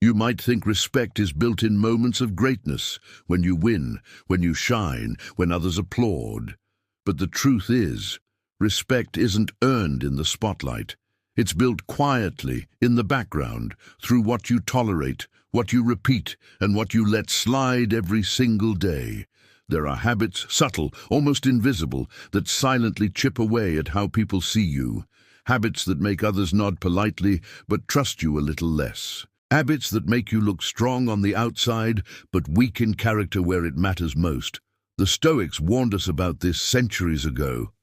You might think respect is built in moments of greatness, when you win, when you shine, when others applaud. But the truth is, respect isn't earned in the spotlight. It's built quietly, in the background, through what you tolerate, what you repeat, and what you let slide every single day. There are habits, subtle, almost invisible, that silently chip away at how people see you. Habits that make others nod politely, but trust you a little less. Habits that make you look strong on the outside, but weak in character where it matters most. The Stoics warned us about this centuries ago.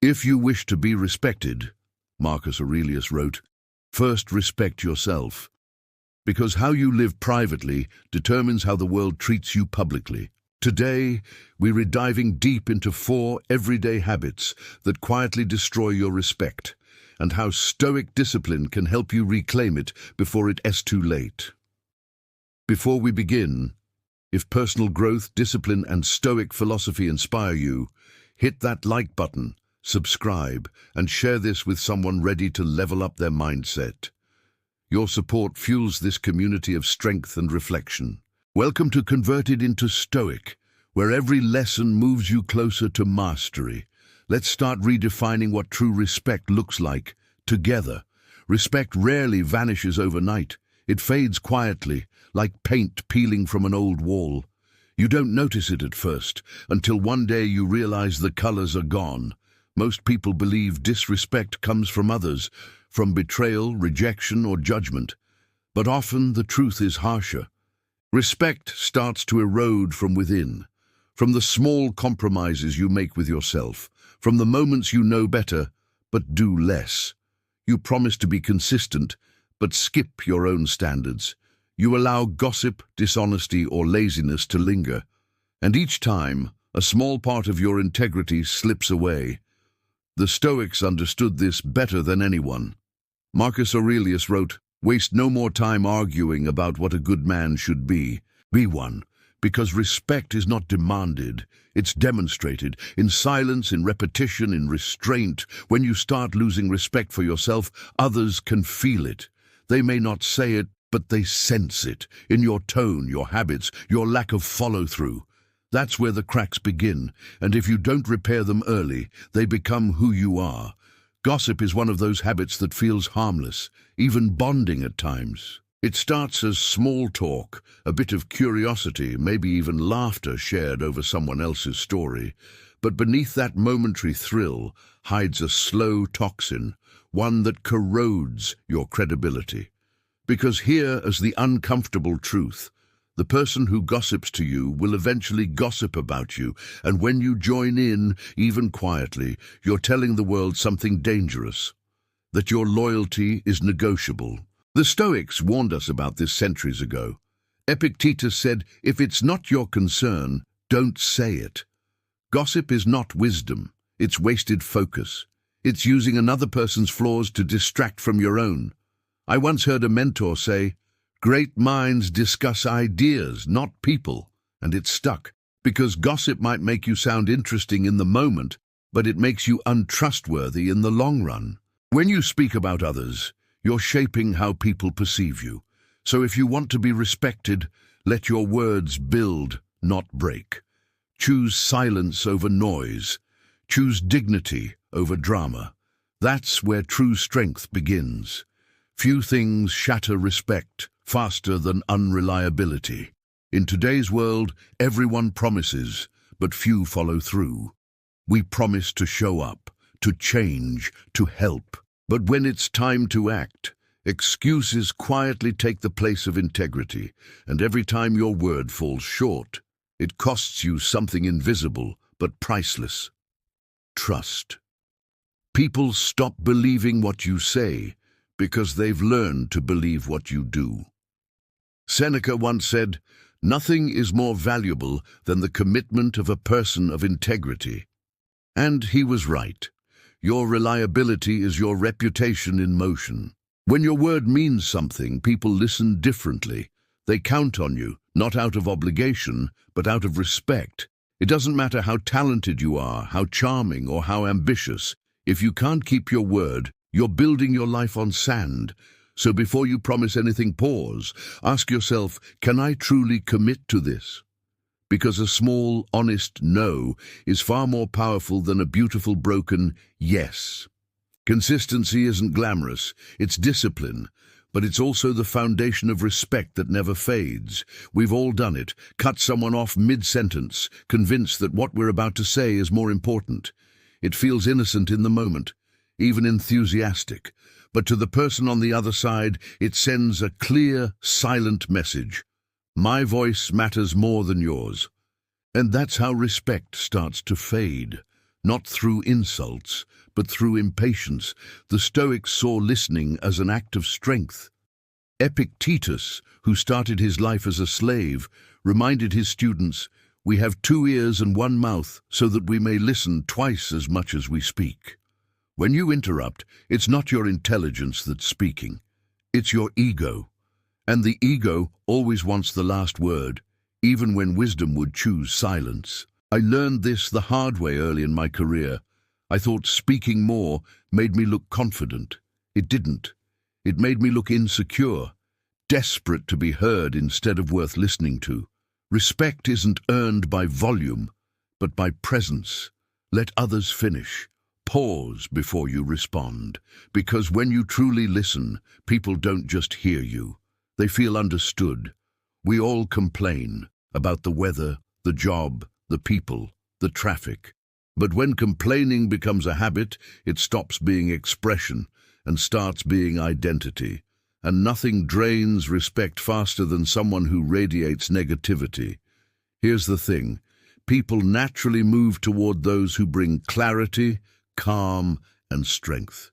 If you wish to be respected, Marcus Aurelius wrote, first respect yourself. Because how you live privately determines how the world treats you publicly. Today, we're diving deep into 4 everyday habits that quietly destroy your respect, and how Stoic discipline can help you reclaim it before it's too late. Before we begin, if personal growth, discipline, and Stoic philosophy inspire you, hit that like button, subscribe, and share this with someone ready to level up their mindset. Your support fuels this community of strength and reflection. Welcome to Converted into Stoic, where every lesson moves you closer to mastery. Let's start redefining what true respect looks like, together. Respect rarely vanishes overnight. It fades quietly, like paint peeling from an old wall. You don't notice it at first, until one day you realize the colors are gone. Most people believe disrespect comes from others, from betrayal, rejection, or judgment. But often the truth is harsher. Respect starts to erode from within, from the small compromises you make with yourself, from the moments you know better, but do less. You promise to be consistent, but skip your own standards. You allow gossip, dishonesty, or laziness to linger. And each time, a small part of your integrity slips away. The Stoics understood this better than anyone. Marcus Aurelius wrote, "Waste no more time arguing about what a good man should be. Be one. Because respect is not demanded, it's demonstrated, in silence, in repetition, in restraint. When you start losing respect for yourself, others can feel it. They may not say it, but they sense it, in your tone, your habits, your lack of follow-through. That's where the cracks begin, and if you don't repair them early, they become who you are. Gossip is one of those habits that feels harmless, even bonding at times. It starts as small talk, a bit of curiosity, maybe even laughter shared over someone else's story. But beneath that momentary thrill hides a slow toxin, one that corrodes your credibility. Because here is the uncomfortable truth. The person who gossips to you will eventually gossip about you, and when you join in, even quietly, you're telling the world something dangerous, that your loyalty is negotiable. The Stoics warned us about this centuries ago. Epictetus said, if it's not your concern, don't say it. Gossip is not wisdom, it's wasted focus. It's using another person's flaws to distract from your own. I once heard a mentor say, great minds discuss ideas, not people, and it stuck, because gossip might make you sound interesting in the moment, but it makes you untrustworthy in the long run. When you speak about others, you're shaping how people perceive you. So if you want to be respected, let your words build, not break. Choose silence over noise. Choose dignity over drama. That's where true strength begins. Few things shatter respect faster than unreliability. In today's world, everyone promises, but few follow through. We promise to show up, to change, to help. But when it's time to act, excuses quietly take the place of integrity, and every time your word falls short, it costs you something invisible but priceless. Trust. People stop believing what you say because they've learned to believe what you do. Seneca once said, "Nothing is more valuable than the commitment of a person of integrity." And he was right. Your reliability is your reputation in motion. When your word means something, people listen differently. They count on you, not out of obligation, but out of respect. It doesn't matter how talented you are, how charming, or how ambitious. If you can't keep your word, you're building your life on sand. So before you promise anything, pause. Ask yourself, can I truly commit to this? Because a small, honest no is far more powerful than a beautiful, broken yes. Consistency isn't glamorous, it's discipline, but it's also the foundation of respect that never fades. We've all done it, cut someone off mid-sentence, convinced that what we're about to say is more important. It feels innocent in the moment, even enthusiastic, but to the person on the other side, it sends a clear, silent message. My voice matters more than yours. And that's how respect starts to fade, not through insults, but through impatience. The Stoics saw listening as an act of strength. Epictetus, who started his life as a slave, reminded his students, "We have 2 ears and 1 mouth, so that we may listen twice as much as we speak." When you interrupt, it's not your intelligence that's speaking. It's your ego. And the ego always wants the last word, even when wisdom would choose silence. I learned this the hard way early in my career. I thought speaking more made me look confident. It didn't. It made me look insecure, desperate to be heard instead of worth listening to. Respect isn't earned by volume, but by presence. Let others finish. Pause before you respond, because when you truly listen, people don't just hear you. They feel understood. We all complain about the weather, the job, the people, the traffic. But when complaining becomes a habit, it stops being expression and starts being identity. And nothing drains respect faster than someone who radiates negativity. Here's the thing. People naturally move toward those who bring clarity, calm, and strength.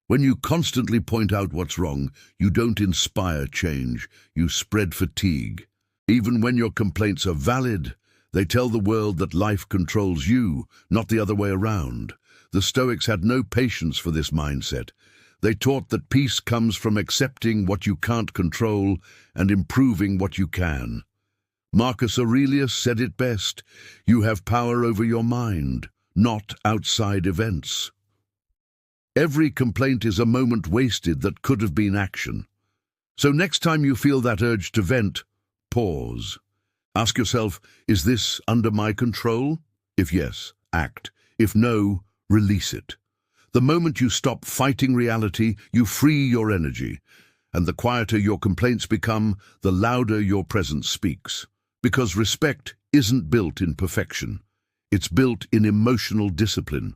When you constantly point out what's wrong, you don't inspire change, you spread fatigue. Even when your complaints are valid, they tell the world that life controls you, not the other way around. The Stoics had no patience for this mindset. They taught that peace comes from accepting what you can't control and improving what you can. Marcus Aurelius said it best, "You have power over your mind, not outside events." Every complaint is a moment wasted that could have been action. So next time you feel that urge to vent, pause. Ask yourself, is this under my control? If yes, act. If no, release it. The moment you stop fighting reality, you free your energy. And the quieter your complaints become, the louder your presence speaks. Because respect isn't built in perfection. It's built in emotional discipline.